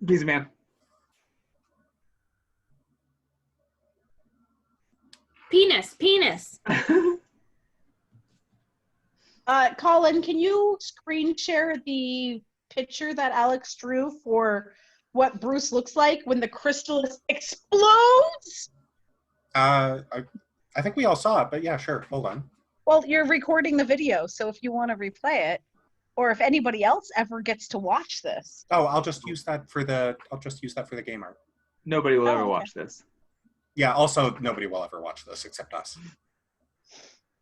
Please, ma'am. Penis. Colin, can you screen share the picture that Alex drew for what Bruce looks like when the crystal explodes? I think we all saw it, but yeah, sure. Hold on. Well, you're recording the video, so if you want to replay it, or if anybody else ever gets to watch this. Oh, I'll just use that for the game art. Nobody will ever watch this. Yeah, also nobody will ever watch this except us.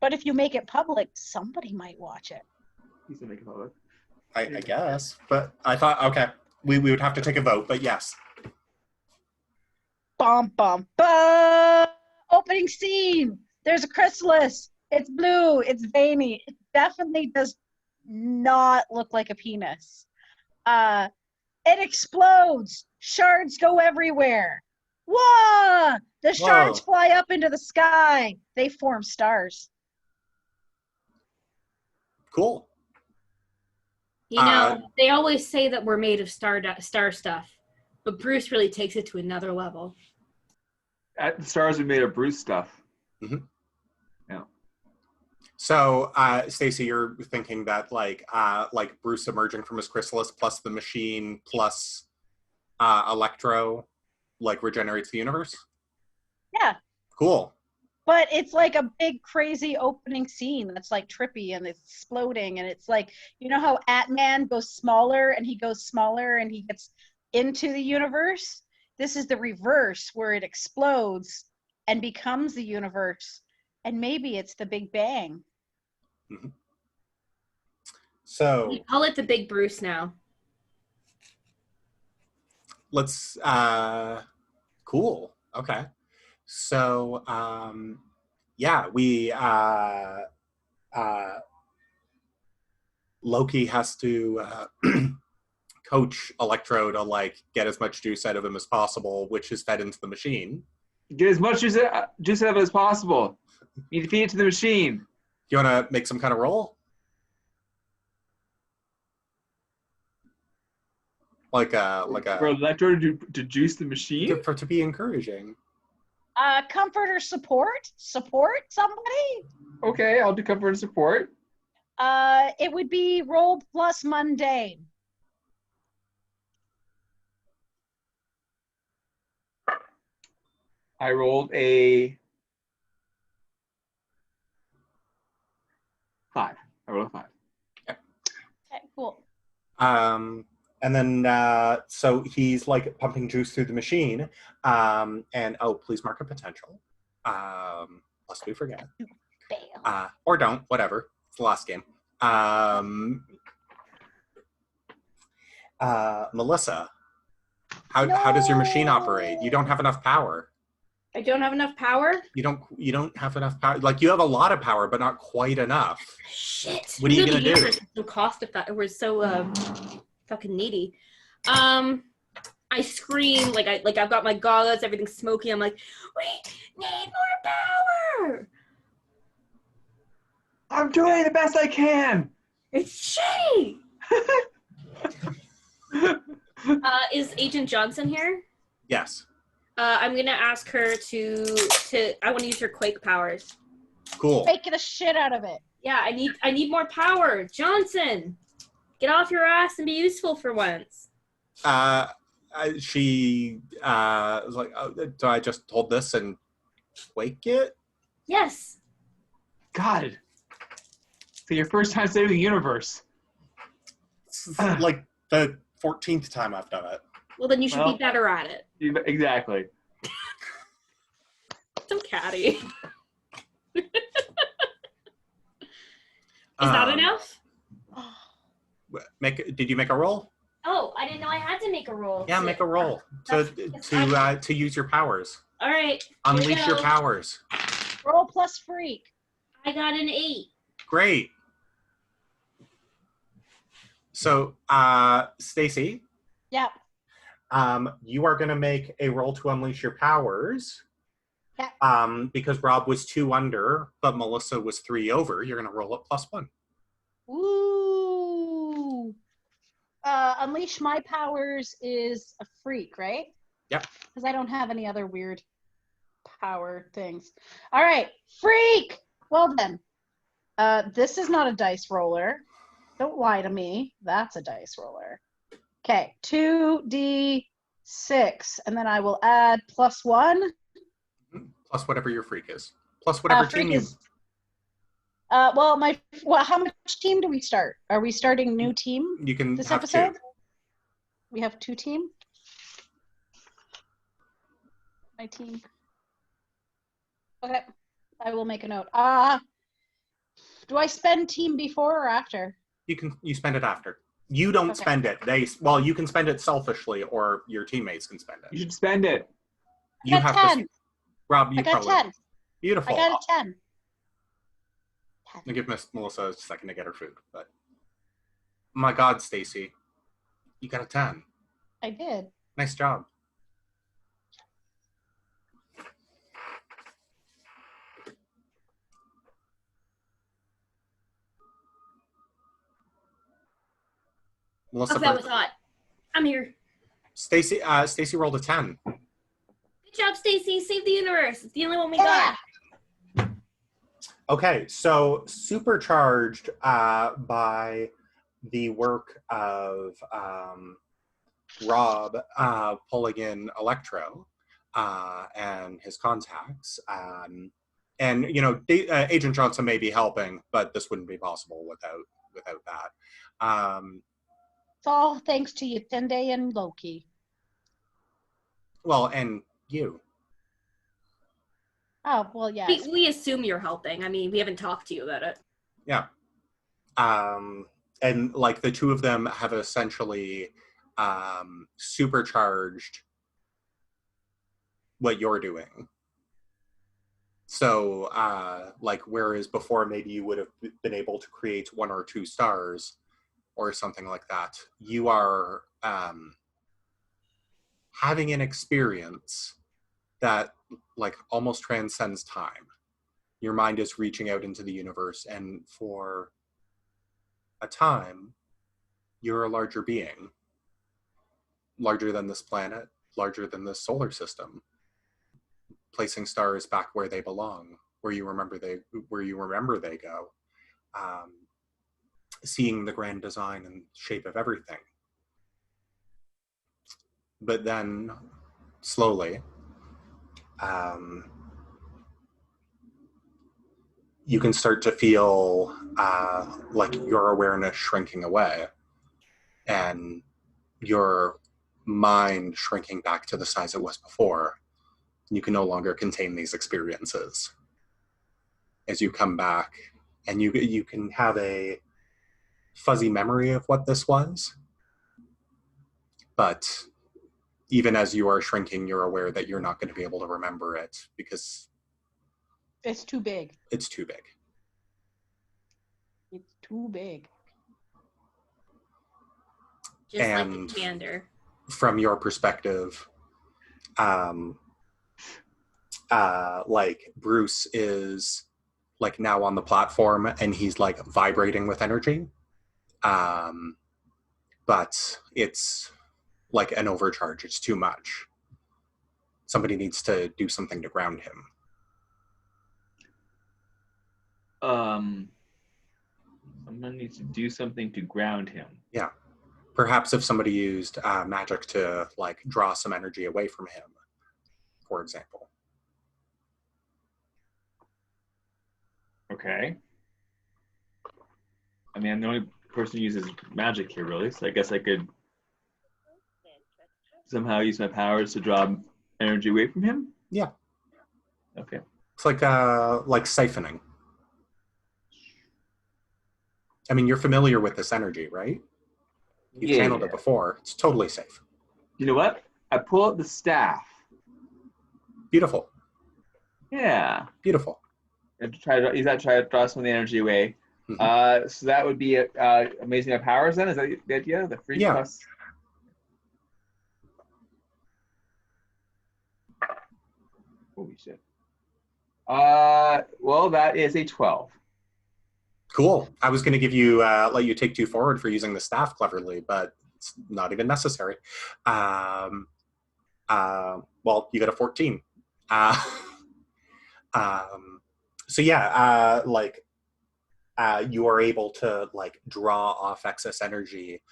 But if you make it public, somebody might watch it. He's gonna make it public. I guess. But I thought, okay, we would have to take a vote, but yes. Bum, bum, bum! Opening scene! There's a chrysalis! It's blue, it's veiny. It definitely does not look like a penis. It explodes! Shards go everywhere! Whoa! The shards fly up into the sky. They form stars. Cool. You know, they always say that we're made of star stuff, but Bruce really takes it to another level. The stars are made of Bruce stuff. Mm-hmm. Yeah. So, Stacy, you're thinking that like Bruce emerging from his chrysalis plus the machine plus Electro like regenerates the universe? Yeah. Cool. But it's like a big crazy opening scene that's like trippy and it's exploding, and it's like, you know how Ant-Man goes smaller and he gets into the universe? This is the reverse, where it explodes and becomes the universe, and maybe it's the Big Bang. Mm-hmm. So we call it the Big Bruce now. Let's cool. Okay. So yeah, we Loki has to coach Electro to like get as much juice out of him as possible, which is fed into the machine. Get as much juice out of it as possible. You need to feed it to the machine. Do you want to make some kind of roll? Like for Electro to juice the machine? To be encouraging. Comfort or support? Support somebody? Okay, I'll do comfort and support. It would be roll plus mundane. I rolled a 5. I rolled a 5. Okay. Okay, cool. And then, so he's like pumping juice through the machine. And please mark a potential. Lest we forget. Or don't, whatever. It's the last game. Melissa, how does your machine operate? You don't have enough power. I don't have enough power? You don't have enough power. Like, you have a lot of power, but not quite enough. Shit. What are you going to do? So cost effective. We're so fucking needy. I scream like I've got my goggles, everything's smoky. I'm like, we need more power. I'm doing the best I can. It's shitty. Is Agent Johnson here? Yes. I'm gonna ask her to. I want to use her quake powers. Cool. Making the shit out of it. Yeah, I need more power, Johnson. Get off your ass and be useful for once. She was like, do I just hold this and quake it? Yes. God. For your first time saving the universe. It's like the 14th time I've done it. Well, then you should be better at it. Exactly. So catty. Is that enough? Did you make a roll? Oh, I didn't know I had to make a roll. Yeah, make a roll to use your powers. All right. Unleash your powers. Roll plus freak. I got an 8. Great. So, Stacy. Yeah. You are going to make a roll to unleash your powers. Yeah. Because Rob was 2 under, but Melissa was 3 over. You're going to roll it +1. Ooh. Unleash My Powers is a freak, right? Yep. Because I don't have any other weird power things. All right, freak! Well then, this is not a dice roller. Don't lie to me. That's a dice roller. Okay, 2d6, and then I will add +1. Plus whatever your freak is. Plus whatever Freak team you... is, how much team do we start? Are we starting new team You can this have episode? 2. We have 2 team? My team. Okay, I will make a note. Do I spend team before or after? You spend it after. You don't Okay. spend it. You can spend it selfishly, or your teammates can spend You it. should spend it. You I got have 10. to. Rob, you I got probably 10. beautiful. I got a 10. I'll give Melissa a second to get her food, but my God, Stacy, you got a 10. I did. Nice job. Melissa, Oh, that was hot. I'm here. Stacy rolled a 10. Good job, Stacy. Save the universe. It's the only one we Yeah. got. Okay, so supercharged by the work of Rob pulling in Electro and his contacts. And, you know, Agent Johnson may be helping, but this wouldn't be possible without that. It's all thanks to you, Tende and Loki. Well, and you. Oh, well, yes. We assume you're helping. I mean, we haven't talked to you about it. Yeah. And like the two of them have essentially supercharged what you're doing. So like whereas before maybe you would have been able to create 1 or 2 stars or something like that, you are having an experience that like almost transcends time. Your mind is reaching out into the universe, and for a time, you're a larger being. Larger than this planet, larger than this solar system. Placing stars back where they belong, where you remember they go. Seeing the grand design and shape of everything. But then, slowly, you can start to feel like your awareness shrinking away and your mind shrinking back to the size it was before. You can no longer contain these experiences. As you come back, and you can have a fuzzy memory of what this was, but even as you are shrinking, you're aware that you're not going to be able to remember it because It's too big. it's too big. It's too big. Just And like the commander. from your perspective, like Bruce is like now on the platform and he's like vibrating with energy. But it's like an overcharge. It's too much. Somebody needs to do something to ground him. Someone needs to do something to ground him. Yeah. Perhaps if somebody used magic to like draw some energy away from him, for example. Okay. I mean, I'm the only person who uses magic here, really, so I guess I could somehow use my powers to draw energy away from him? Yeah. Okay. It's like siphoning. I mean, you're familiar with this energy, right? You've channeled it before. It's totally safe. You know what? I pull out the staff. Beautiful. Yeah. Beautiful. And try to draw some of the energy away. Mm-hmm. So that would be amazing my powers then? Is that the idea? The free plus? Holy shit. Well, that is a 12. Cool. I was going to give you let you take 2 forward for using the staff cleverly, but It's not even necessary. Well, you got a 14. So yeah, you are able to like draw off excess energy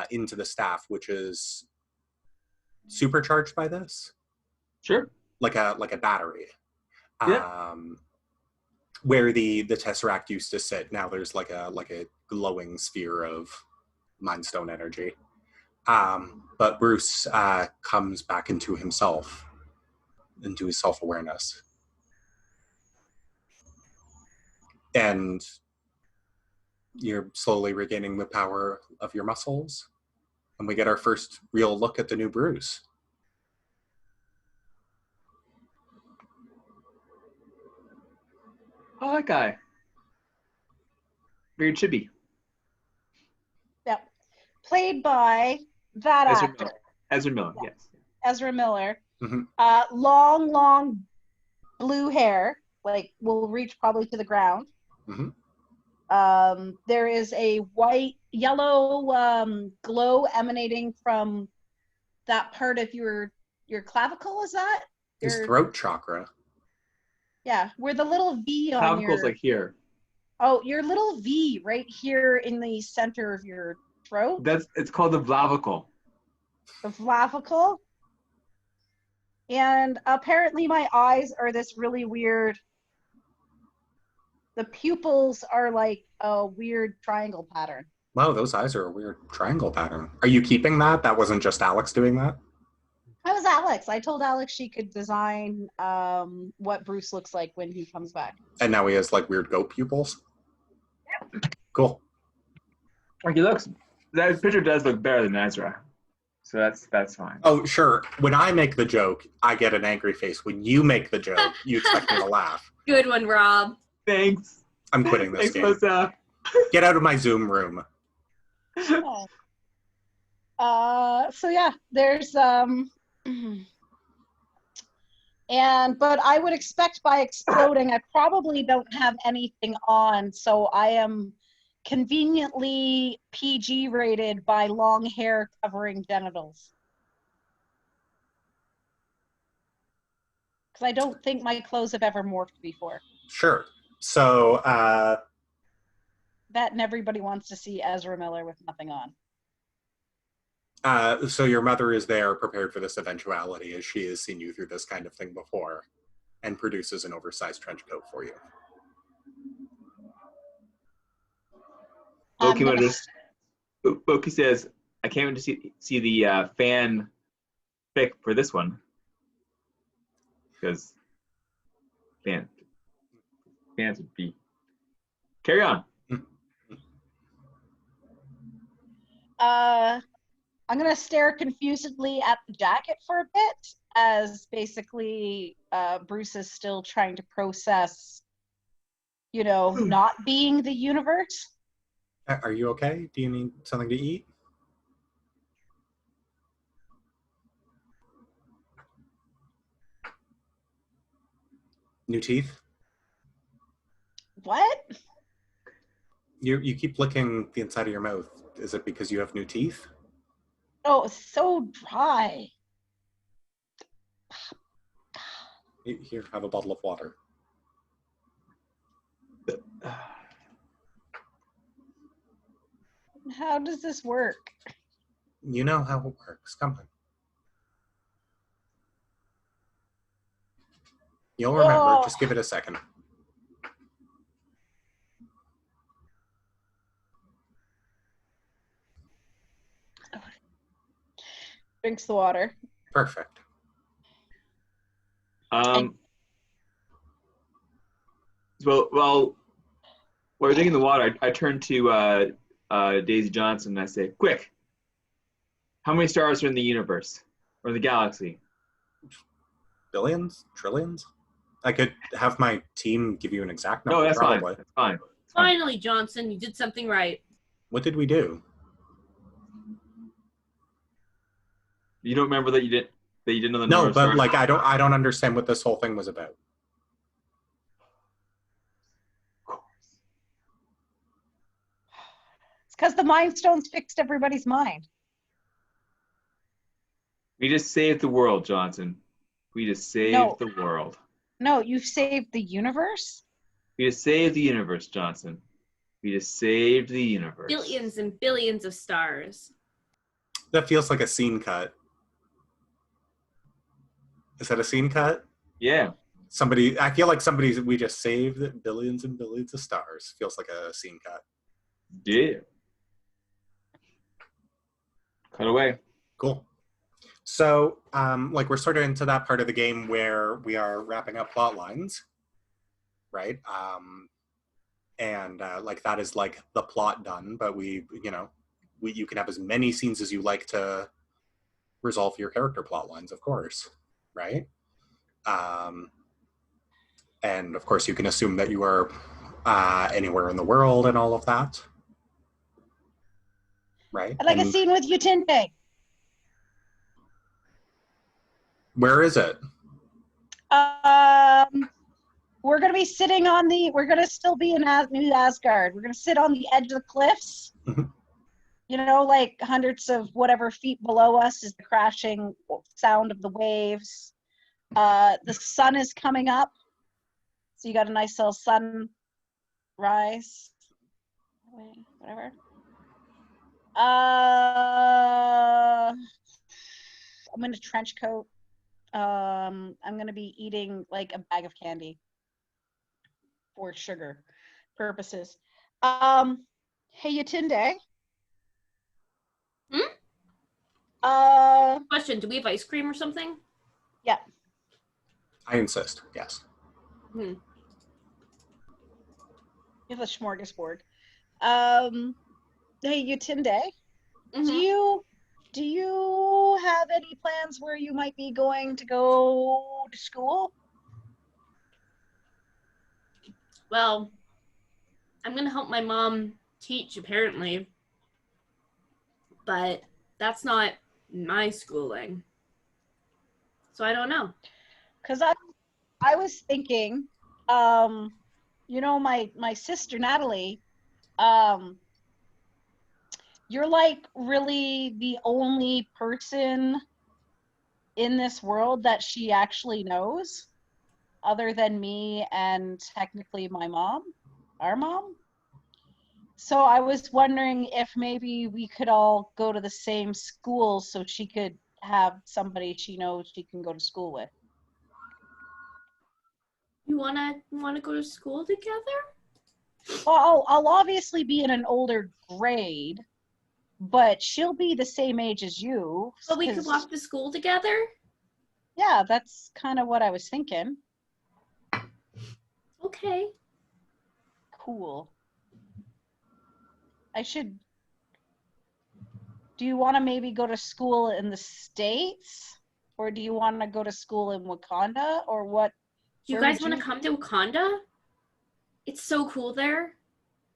into the staff, which is supercharged by this, Sure. like a battery. Yeah. Where the Tesseract used to sit, now there's like a glowing sphere of Mind Stone energy. But Bruce comes back into himself, into his self-awareness. And you're slowly regaining the power of your muscles. And we get our first real look at the new Bruce. Oh, that guy. Very chibi. Yep. Played by that Ezra actor, Miller. Ezra Miller, yes. Ezra Miller. Mm-hmm. Long blue hair, like will reach probably to the ground. Mm-hmm. There is a yellow glow emanating from that part of your clavicle. Is that His throat chakra. Yeah, where the little V on Clavicle's your like here. Oh, your little V right here in the center of your throat. It's called the clavicle. The clavicle. And apparently my eyes are this really weird. The pupils are like a weird triangle pattern. Wow, those eyes are a weird triangle pattern. Are you keeping that? That wasn't just Alex doing that? That was Alex. I told Alex she could design what Bruce looks like when he comes back. And now he has like weird goat pupils? Yep. Cool. Like that picture does look better than Ezra. So that's fine. Oh, sure. When I make the joke, I get an angry face. When you make the joke, you expect me to laugh. Good one, Rob. Thanks. I'm quitting this game. Melissa. Get out of my Zoom room. Oh. So yeah, there's but I would expect by exploding, I probably don't have anything on, so I am conveniently PG rated by long hair covering genitals. Because I don't think my clothes have ever morphed before. Sure. So, that and everybody wants to see Ezra Miller with nothing on. So your mother is there prepared for this eventuality as she has seen you through this kind of thing before and produces an oversized trench coat for you. Loki says, I can't wait to see the fan fic for this one. Because fans would be. Carry on. I'm going to stare confusedly at the jacket for a bit, as basically Bruce is still trying to process, not being the universe. Are you okay? Do you need something to eat? New teeth? What? You keep licking the inside of your mouth. Is it because you have new teeth? Oh, it's so dry. Here, have a bottle of water. How does this work? You know how it works. Come on. You'll remember. Oh. Just give it a second. Drinks the water. Perfect. Well, while we're drinking the water, I turn to Daisy Johnson and I say, quick, how many stars are in the universe or the galaxy? Billions? Trillions? I could have my team give you an exact number. No, that's probably. fine. That's fine. Finally, Johnson, you did something right. What did we do? You don't remember that you didn't know the No, number of but stars? like I don't understand what this whole thing was about. It's because the Mind Stones fixed everybody's mind. We just saved the world, Johnson. We just saved the world. No, you've saved the universe? We just saved the universe, Johnson. We just saved the universe. Billions and billions of stars. That feels like a scene cut. Is that a scene cut? Yeah. I feel like we just saved billions and billions of stars. Feels like a scene cut. Yeah. Cut away. Cool. So, we're sort of into that part of the game where we are wrapping up plot lines, right? That is like the plot done, but you can have as many scenes as you like to resolve your character plot lines, of course, right? And of course, you can assume that you are anywhere in the world and all of that, right? I'd like a scene with Yutinte. Where is it? We're going to be sitting we're going to still be in New Asgard. We're going to sit on the edge of the cliffs. Mhm. Like hundreds of whatever feet below us is the crashing sound of the waves. The sun is coming up. So you got a nice little sunrise. Whatever. I'm in a trench coat. I'm going to be eating like a bag of candy for sugar purposes. Hey, Yutinde. Question, do we have ice cream or something? Yeah. I insist, yes. You have a smorgasbord. Hey, Yutinde. Mm-hmm. Do you have any plans where you might be going to go to school? Well, I'm going to help my mom teach, apparently. But that's not my schooling. So I don't know. Because I was thinking, my sister Natalie, you're like really the only person in this world that she actually knows, other than me and technically my mom, our mom. So I was wondering if maybe we could all go to the same school so she could have somebody she knows she can go to school with. You wanna go to school together? Well, I'll obviously be in an older grade, but she'll be the same age as you. But we could walk to school together? Yeah, that's kind of what I was thinking. Okay. Cool. Do you want to maybe go to school in the States? Or do you want to go to school in Wakanda? Or what? Do you guys want to come to Wakanda? It's so cool there.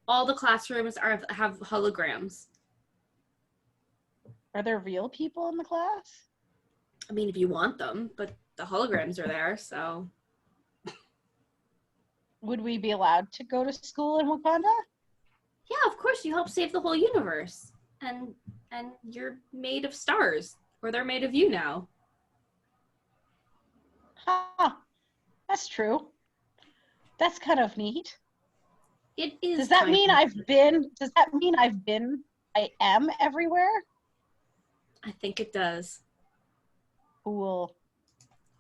All the classrooms have holograms. Are there real people in the class? I mean, if you want them, but the holograms are there, so. Would we be allowed to go to school in Wakanda? Yeah, of course. You help save the whole universe. And you're made of stars. Or they're made of you now. Huh. That's true. That's kind of neat. It is. Does that mean I am everywhere? I think it does. Cool.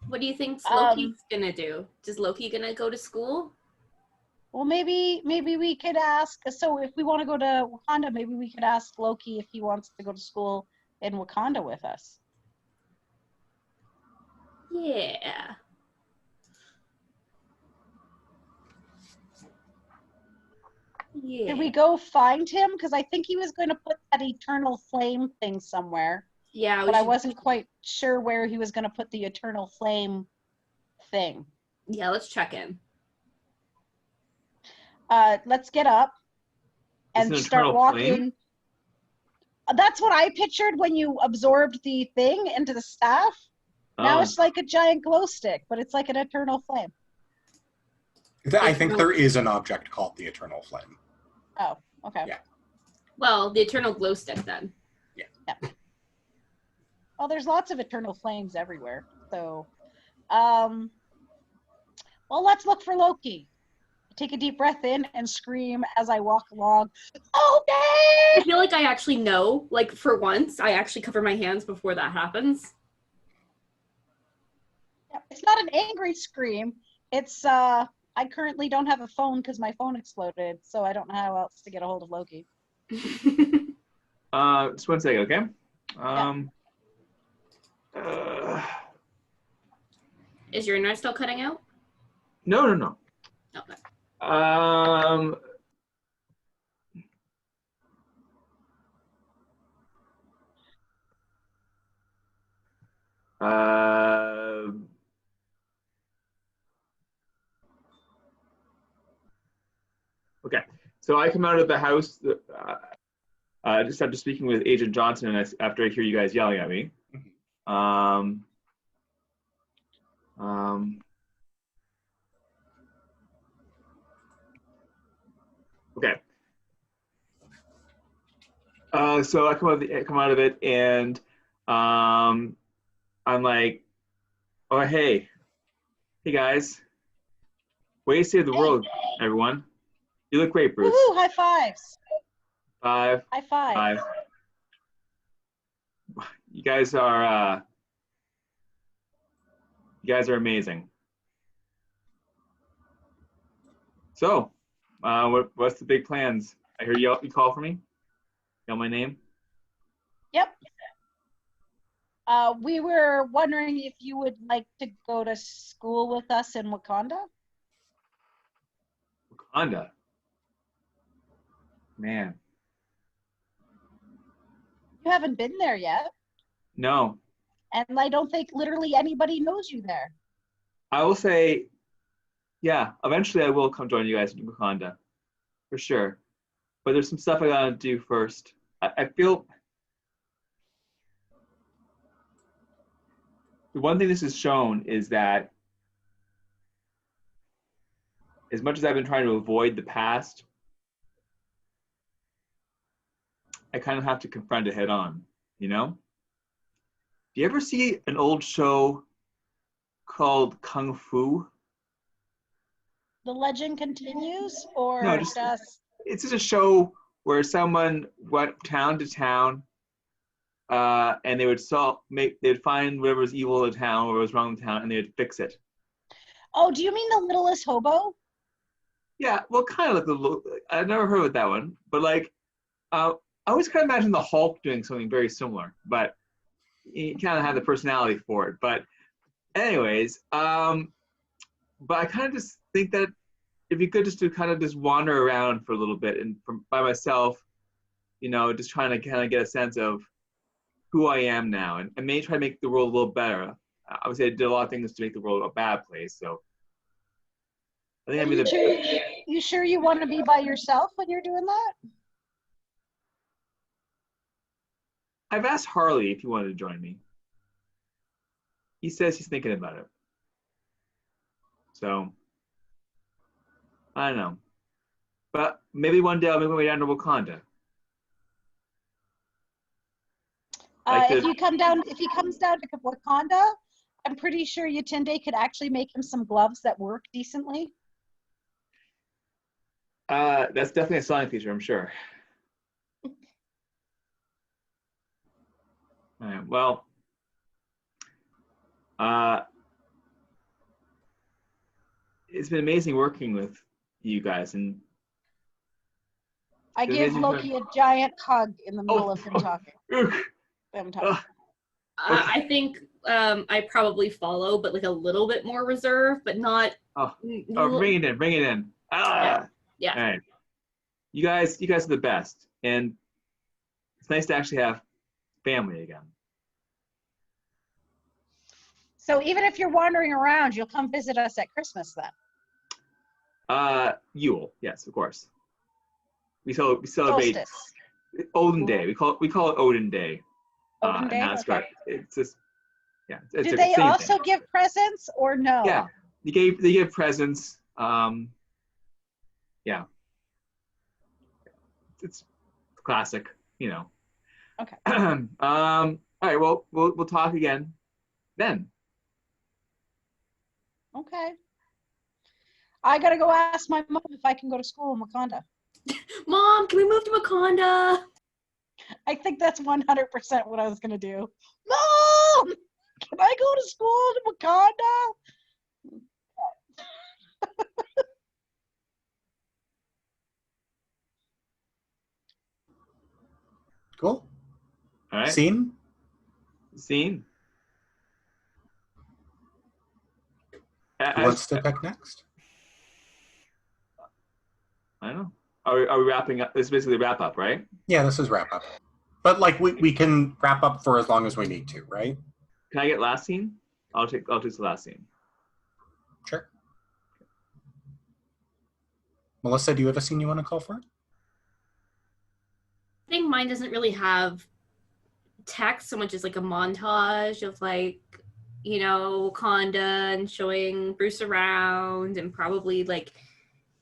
What do you think Loki's gonna do? Is Loki gonna go to school? Well, maybe we could ask. So if we want to go to Wakanda, maybe we could ask Loki if he wants to go to school in Wakanda with us. Yeah. Yeah. Did we go find him? Because I think he was going to put that eternal flame thing somewhere. Yeah. But I wasn't quite sure where he was going to put the eternal flame thing. Yeah, let's check in. Let's get up and start walking. Flame? That's what I pictured when you absorbed the thing into the staff. Oh. Now it's like a giant glow stick, but it's like an eternal flame. I think there is an object called the eternal flame. Oh, okay. Yeah. Well, the eternal glow stick then. Yeah. Well, there's lots of eternal flames everywhere. So, well, let's look for Loki. Take a deep breath in and scream as I walk along. I Okay! feel like I actually know, like for once, I actually cover my hands before that happens. It's not an angry scream. It's I currently don't have a phone because my phone exploded, so I don't know how else to get a hold of Loki. Just 1 second, okay? Is your internet still cutting out? No. Okay. Okay. So I come out of the house just after speaking with Agent Johnson, and after I hear you guys yelling at me. Okay. So I come out of it, and I'm like, oh hey guys, way to save the world, everyone. You look great, Bruce. Woohoo! High fives. 5, High five. 5. You guys are amazing. So, what's the big plans? I hear you call for me. Yell my name. Yep. We were wondering if you would like to go to school with us in Wakanda. Wakanda. Man. You haven't been there yet, No. and I don't think literally anybody knows you there. I will say, yeah, eventually I will come join you guys in Wakanda, for sure. But there's some stuff I gotta do first. I feel the one thing this has shown is that as much as I've been trying to avoid the past, I kind of have to confront it head on, you know? Do you ever see an old show called Kung Fu? The legend continues, or No, just it's just a show where someone went town to town, and they would they'd find whatever was evil in the town, whatever was wrong in the town, and they'd fix it. Oh, do you mean The Littlest Hobo? Yeah, well, kind of like I've never heard of that one, but like, I always kind of imagine the Hulk doing something very similar, but he kind of had the personality for it. But anyways, but I kind of just think that it'd be good just to kind of just wander around for a little bit and by myself, you know, just trying to kind of get a sense of who I am now, and maybe try to make the world a little better. Obviously, I did a lot of things to make the world a bad place, so I think You sure you want to be by yourself when you're doing that? I've asked Harley if he wanted to join me. He says he's thinking about it. So, I don't know. But maybe one day I'll make my way down to Wakanda. If he comes down to Wakanda, I'm pretty sure Yatunde could actually make him some gloves that work decently. That's definitely a selling feature, I'm sure. All right, well, it's been amazing working with you guys, and I give Loki a giant hug in the middle of him talking. I think I probably follow, but like a little bit more reserved, but not. Bring it in. Yeah. All right. You guys are the best, and it's nice to actually have family again. So even if you're wandering around, you'll come visit us at Christmas then. Yule, yes, of course. We celebrate Solstice. Odin Day. We call it Odin Day. Odin Day. Okay. It's just, yeah. Do they also give presents or no? Yeah, they give presents. Yeah. It's classic, you know. Okay. All right. Well, we'll talk again then. Okay. I gotta go ask my mom if I can go to school in Wakanda. Mom, can we move to Wakanda? I think that's 100% what I was gonna do. Mom, can I go to school in Wakanda? Cool. All right. Scene? Scene. Who wants to pick next? I don't know. Are we wrapping up? This is basically a wrap up, right? Yeah, this is wrap up. But like we can wrap up for as long as we need to, right? Can I get last scene? I'll take the last scene. Sure. Melissa, do you have a scene you want to call for? I think mine doesn't really have text so much as like a montage of like, you know, Wakanda and showing Bruce around and probably like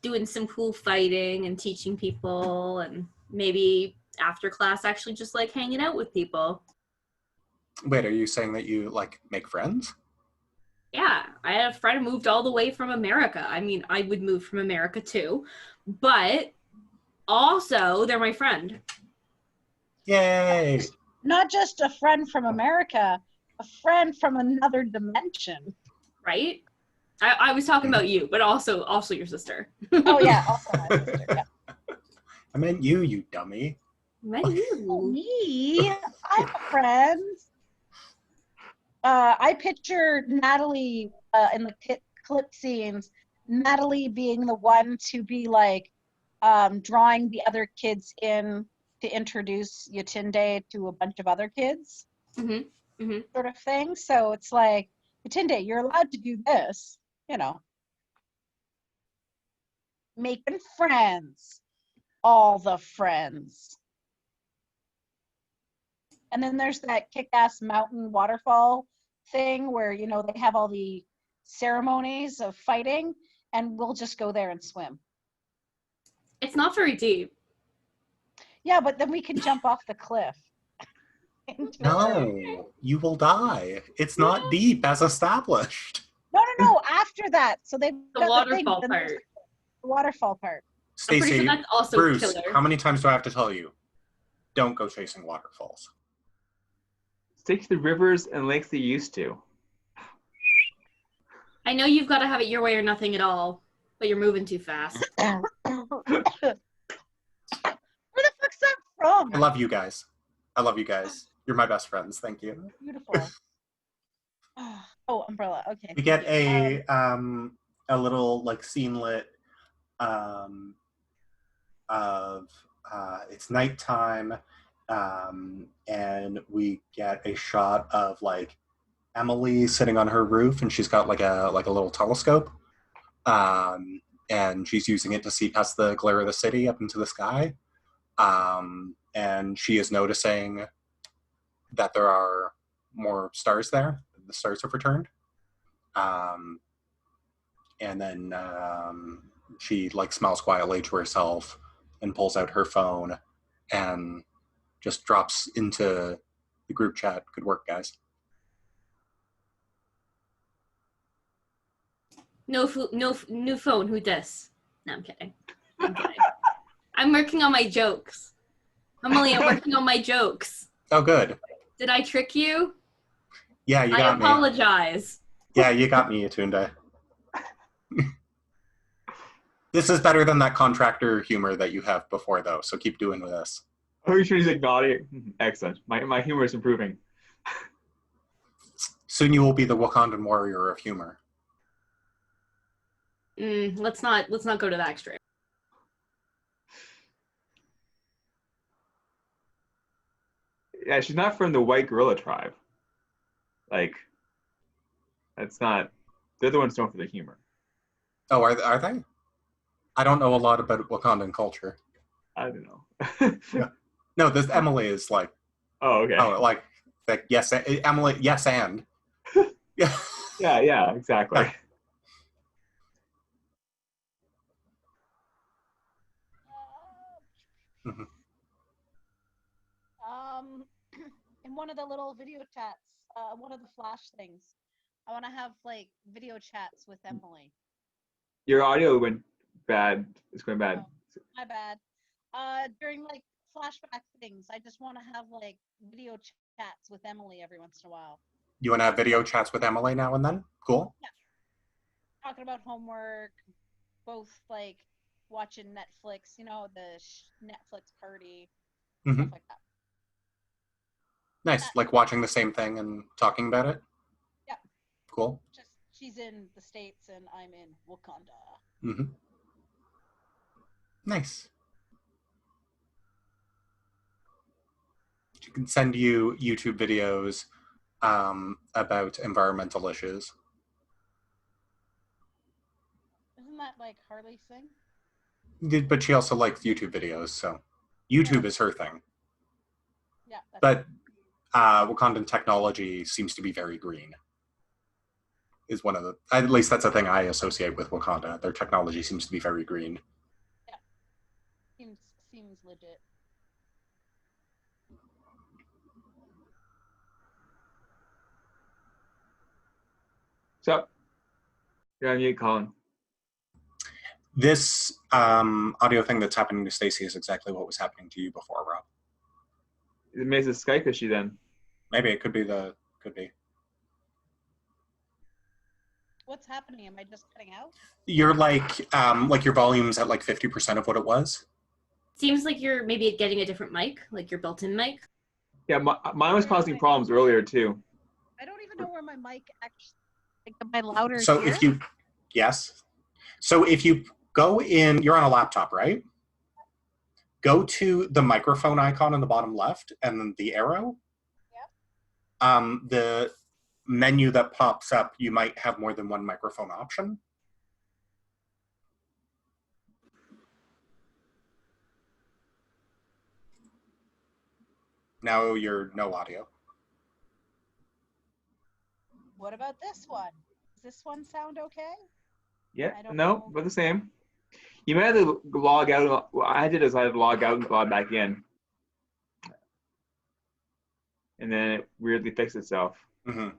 doing some cool fighting and teaching people and maybe after class actually just like hanging out with people. Wait, are you saying that you like make friends? Yeah, I had a friend who moved all the way from America. I mean, I would move from America too, but also they're my friend. Yay! Not just a friend from America, a friend from another dimension. Right? I was talking about you, but also your sister. Oh yeah, also my sister. Yeah. I meant you dummy. Met you. Oh, me, I'm a friend. I picture Natalie in the clip scenes. Natalie being the one to be like drawing the other kids in to introduce Yatunde to a bunch of other kids, sort of thing. So it's like, Yatunde, you're allowed to do this, you know, making friends, all the friends. And then there's that kick-ass mountain waterfall thing where, you know, they have all the ceremonies of fighting, and we'll just go there and swim. It's not very deep. Yeah, but then we can jump off the cliff. No, you will die. It's not deep as established. No. After that, so they've The got waterfall the part. The waterfall part. I'm pretty Stacey, sure that's also Bruce, killer. how many times do I have to tell you? Don't go chasing waterfalls. Stick to the rivers and lakes that you used to. I know you've got to have it your way or nothing at all, but you're moving too fast. Where the fuck's that from? I love you guys. You're my best friends. Thank you. Beautiful. Oh, umbrella. Okay. We get a little like scenelet of it's nighttime, and we get a shot of like Emily sitting on her roof, and she's got like a little telescope, and she's using it to see past the glare of the city up into the sky, and she is noticing that there are more stars there. The stars have returned. And then she like smiles quietly to herself and pulls out her phone and just drops into the group chat. Good work, guys. No new phone. Who dis? No, I'm kidding. I'm working on my jokes. Emily, I'm working on my jokes. Oh, good. Did I trick you? Yeah, you got me. I apologize. Yeah, you got me, Yatunde. This is better than that contractor humor that you have before, though, so keep doing this. Oh, you're sure he's like naughty? Excellent. My humor is improving. Soon you will be the Wakandan warrior of humor. Let's not go to that extreme. Yeah, she's not from the white gorilla tribe. Like, that's not. They're the ones known for the humor. Oh, are they? I don't know a lot about Wakandan culture. I don't know. No, this Emily is like. Oh, okay. Oh, like yes, Emily. Yes, and. Yeah. Yeah, exactly. Yeah. In one of the little video chats, one of the flash things. I want to have like video chats with Emily. Your audio went bad. It's going bad. Oh, my bad. During like flashback things, I just want to have like video chats with Emily every once in a while. You want to have video chats with Emily now and then? Cool. Yeah. Talking about homework, both like watching Netflix, you know, the Netflix party, stuff like that. Nice. Like watching the same thing and talking about it? Yeah. Cool. Just she's in the States and I'm in Wakanda. Mm-hmm. Nice. She can send you YouTube videos about environmental issues. Isn't that like Harley's thing? But she also likes YouTube videos, so YouTube is her thing. Yeah. But Wakandan technology seems to be very green. Is one of the, at least that's a thing I associate with Wakanda. Their technology seems to be very green. Yeah. Seems legit. So, you're on mute, Colin. This audio thing that's happening to Stacy is exactly what was happening to you before, Rob. It makes a Skype issue then. Maybe it could be could be. What's happening? Am I just cutting out? You're like your volume's at like 50% of what it was. Seems like you're maybe getting a different mic, like your built-in mic. Yeah, mine was causing problems earlier too. I don't even know where my mic actually. Like, am I louder So here? if you, yes. So if you go in, you're on a laptop, right? Go to the microphone icon in the bottom left and then the arrow. Yep. The menu that pops up, you might have more than one microphone option. Now you're no audio. What about this one? Does this one sound okay? Yeah, I don't no, know. but the same. You might have to log out. What I did is I had to log out and log back in. And then it weirdly fixed itself. Mm-hmm.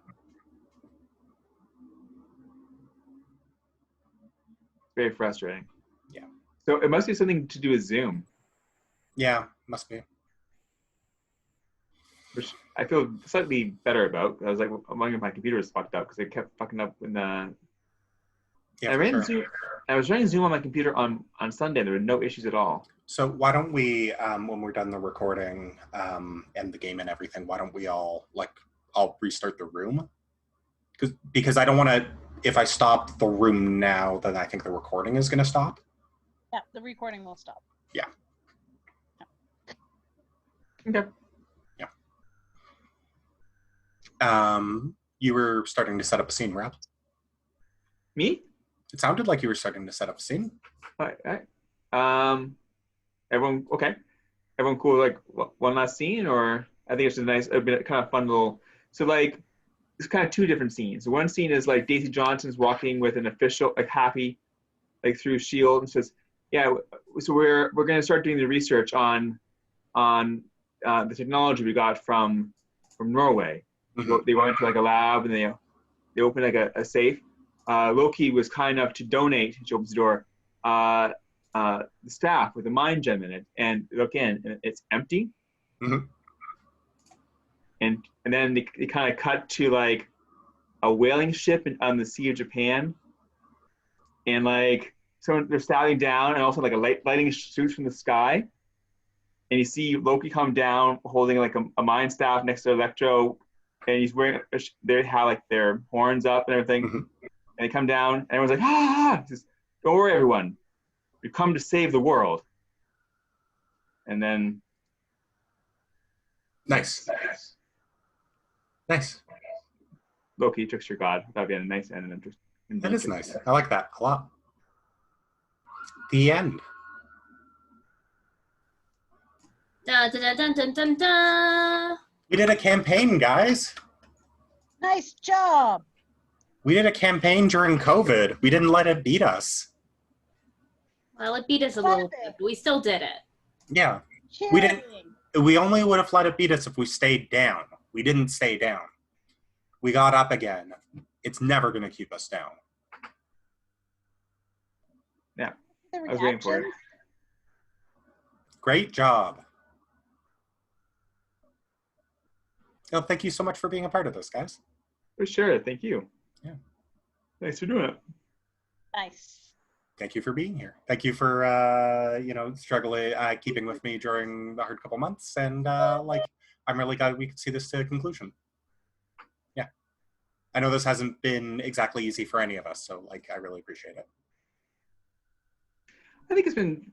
Very frustrating. Yeah. So it must be something to do with Zoom. Yeah, must be. Which I feel slightly better about. I was like, among my computer was fucked up because it kept fucking up when the. Yeah, I ran sure. Zoom. I was running Zoom on my computer on Sunday. There were no issues at all. So why don't we, when we're done the recording and the game and everything, why don't we all I'll restart the room? Because I don't want to. If I stop the room now, then I think the recording is going to stop. Yeah, the recording will stop. Yeah. Okay. You were starting to set up a scene, Rob. Me? It sounded like you were starting to set up a scene. All right. Everyone okay? Everyone cool? Like one last scene, or I think it's a bit kind of fun little. So like, it's kind of two different scenes. One scene is like Daisy Johnson's walking with an official, like happy, like through Shield, and says, "Yeah, so we're going to start doing the research on the technology we got from Norway." Mm-hmm. They went into like a lab and they opened like a safe. Loki was kind enough to donate. She opens the door. The staff with a mind gem in it, and look in, and it's empty. Mm-hmm. And then they kind of cut to like a whaling ship on the Sea of Japan, and like so they're sailing down, and also like a lightning shoots from the sky, and you see Loki come down holding like a mind staff next to Electro, and he's wearing they have like their horns up and everything, mm-hmm. And they come down, and everyone's like, ah! He says, "Don't worry, everyone. We've come to save the world." And then nice. Loki, trickster god. That'd be a nice end and interesting. That is nice. I like that a lot. The end. Da, da, da, dun, dun, dun, dun. We did a campaign, guys. Nice job. We did a campaign during COVID. We didn't let it beat us. Well, it beat us a little bit, but we still did it. Yeah. Cheering. We didn't. We only would have let it beat us if we stayed down. We didn't stay down. We got up again. It's never going to keep us down. Yeah, The I was waiting for it. reactions? Great job. Oh, thank you so much for being a part of this, guys. For sure. Thank you. Yeah. Thanks for doing it. Nice. Thank you for being here. Thank you for, struggling, keeping with me during the hard couple months. And, I'm really glad we could see this to a conclusion. Yeah. I know this hasn't been exactly easy for any of us, so, I really appreciate it. I think it's been,